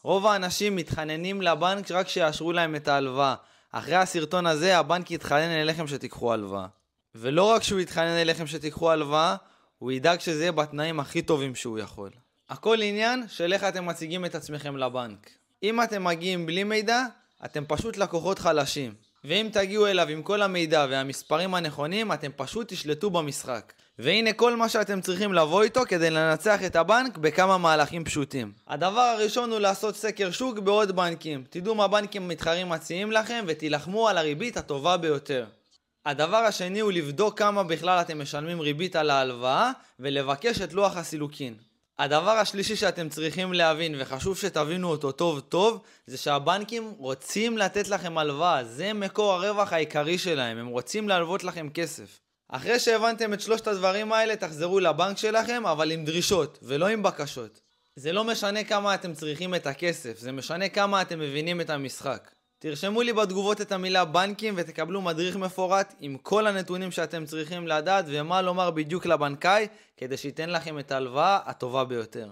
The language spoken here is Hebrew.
רוב האנשים מתחננים לבנק רק שיאשרו להם את ההלוואה. אחרי הסרטון הזה הבנק יתחנן אליכם שתיקחו הלוואה. ולא רק שהוא יתחנן אליכם שתיקחו הלוואה, הוא ידאג שזה יהיה בתנאים הכי טובים שהוא יכול. הכל עניין של איך אתם מציגים את עצמכם לבנק. אם אתם מגיעים בלי מידע, אתם פשוט לקוחות חלשים. ואם תגיעו אליו עם כל המידע והמספרים הנכונים, אתם פשוט תשלטו במשחק. והנה כל מה שאתם צריכים לבוא איתו כדי לנצח את הבנק בכמה מהלכים פשוטים. הדבר הראשון הוא לעשות סקר שוק בעוד בנקים. תדעו מה בנקים מתחרים מציעים לכם ותילחמו על הריבית הטובה ביותר. הדבר השני הוא לבדוק כמה בכלל אתם משלמים ריבית על ההלוואה ולבקש את לוח הסילוקין. הדבר השלישי שאתם צריכים להבין וחשוב שתבינו אותו טוב טוב, זה שהבנקים רוצים לתת לכם הלוואה. זה מקור הרווח העיקרי שלהם, הם רוצים להלוות לכם כסף. אחרי שהבנתם את שלושת הדברים האלה, תחזרו לבנק שלכם, אבל עם דרישות ולא עם בקשות. זה לא משנה כמה אתם צריכים את הכסף, זה משנה כמה אתם מבינים את המשחק. תרשמו לי בתגובות את המילה בנקים ותקבלו מדריך מפורט עם כל הנתונים שאתם צריכים לדעת ומה לומר בדיוק לבנקאי כדי שייתן לכם את ההלוואה הטובה ביותר.